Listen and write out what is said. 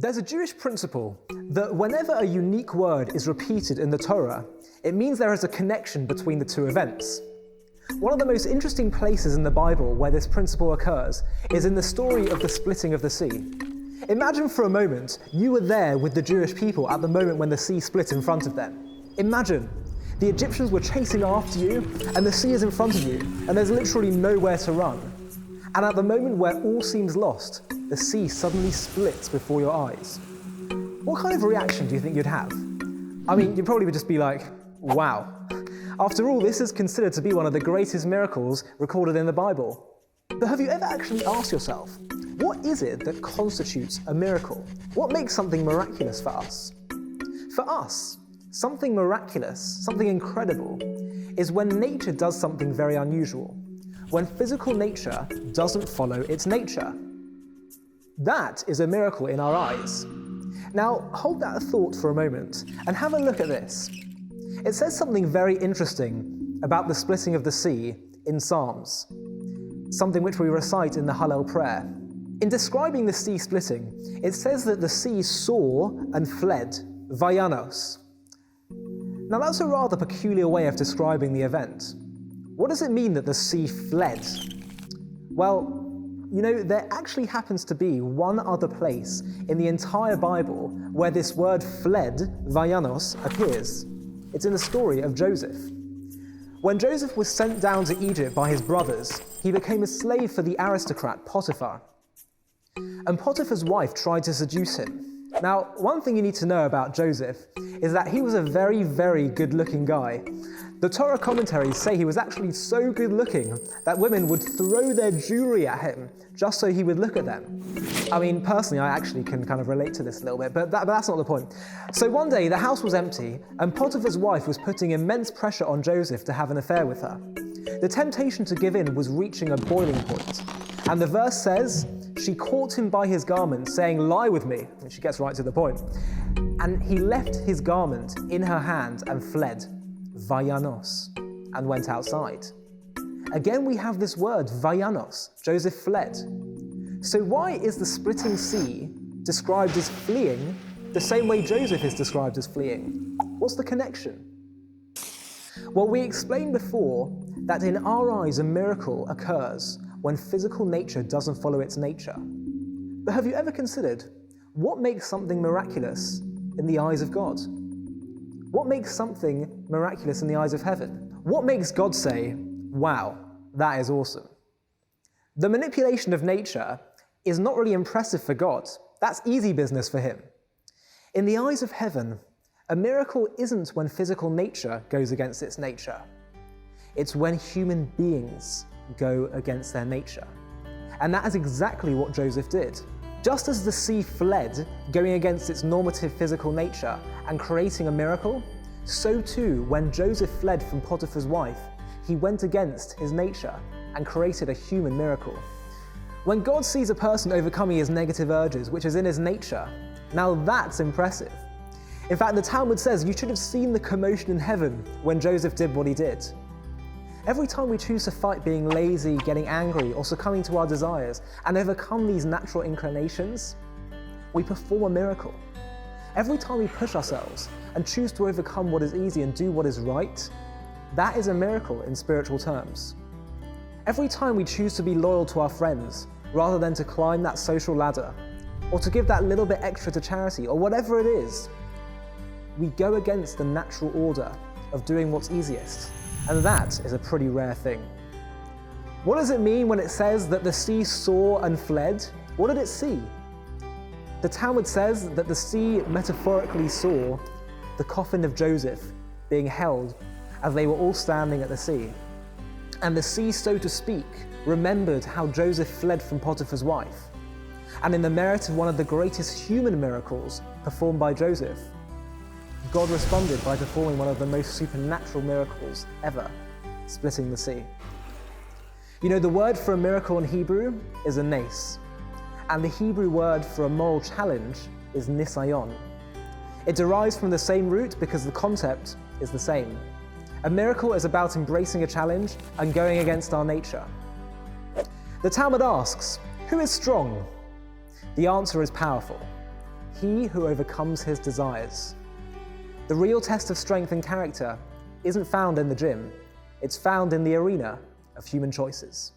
There's a Jewish principle that whenever a unique word is repeated in the Torah, it means there is a connection between the two events. One of the most interesting places in the Bible where this principle occurs is in the story of the splitting of the sea. Imagine for a moment you were there with the Jewish people at the moment when the sea split in front of them. Imagine the Egyptians were chasing after you and the sea is in front of you and there's literally nowhere to run. And at the moment where all seems lost, the sea suddenly splits before your eyes. What kind of reaction do you think you'd have? I mean, you'd probably just be like, wow. After all, this is considered to be one of the greatest miracles recorded in the Bible. But have you ever actually asked yourself, what is it that constitutes a miracle? What makes something miraculous for us? For us, something miraculous, something incredible, is when nature does something very unusual, when physical nature doesn't follow its nature. That is a miracle in our eyes. Now, hold that thought for a moment and have a look at this. It says something very interesting about the splitting of the sea in Psalms, something which we recite in the Hallel prayer. In describing the sea splitting, it says that the sea saw and fled, vayanos. Now that's a rather peculiar way of describing the event. What does it mean that the sea fled? Well, you know, there actually happens to be one other place in the entire Bible where this word fled, vayanos, appears. It's in the story of Joseph. When Joseph was sent down to Egypt by his brothers, he became a slave for the aristocrat Potiphar. And Potiphar's wife tried to seduce him. Now, one thing you need to know about Joseph is that he was a very, very good-looking guy. The Torah commentaries say he was actually so good-looking that women would throw their jewelry at him just so he would look at them. I mean, personally, I actually can kind of relate to this a little bit, but that's not the point. So one day, the house was empty, and Potiphar's wife was putting immense pressure on Joseph to have an affair with her. The temptation to give in was reaching a boiling point, and the verse says, she caught him by his garment, saying, lie with me, and she gets right to the point. And he left his garment in her hand and fled, vayanos, and went outside. Again, we have this word, vayanos, Joseph fled. So why is the splitting sea described as fleeing the same way Joseph is described as fleeing? What's the connection? Well, we explained before that in our eyes a miracle occurs when physical nature doesn't follow its nature. But have you ever considered what makes something miraculous in the eyes of God? What makes something miraculous in the eyes of heaven? What makes God say, wow, that is awesome? The manipulation of nature is not really impressive for God. That's easy business for him. In the eyes of heaven, a miracle isn't when physical nature goes against its nature. It's when human beings go against their nature. And that is exactly what Joseph did. Just as the sea fled, going against its normative physical nature and creating a miracle, so too, when Joseph fled from Potiphar's wife, he went against his nature and created a human miracle. When God sees a person overcoming his negative urges, which is in his nature, now that's impressive. In fact, the Talmud says you should have seen the commotion in heaven when Joseph did what he did. Every time we choose to fight being lazy, getting angry, or succumbing to our desires, and overcome these natural inclinations, we perform a miracle. Every time we push ourselves and choose to overcome what is easy and do what is right, that is a miracle in spiritual terms. Every time we choose to be loyal to our friends, rather than to climb that social ladder, or to give that little bit extra to charity, or whatever it is, we go against the natural order of doing what's easiest. And that is a pretty rare thing. What does it mean when it says that the sea saw and fled? What did it see? The Talmud says that the sea metaphorically saw the coffin of Joseph being held as they were all standing at the sea. And the sea, so to speak, remembered how Joseph fled from Potiphar's wife. And in the merit of one of the greatest human miracles performed by Joseph, God responded by performing one of the most supernatural miracles ever, splitting the sea. You know, the word for a miracle in Hebrew is a nes, and the Hebrew word for a moral challenge is nisayon. It derives from the same root because the concept is the same. A miracle is about embracing a challenge and going against our nature. The Talmud asks, who is strong? The answer is powerful. he who overcomes his desires. The real test of strength and character isn't found in the gym, it's found in the arena of human choices.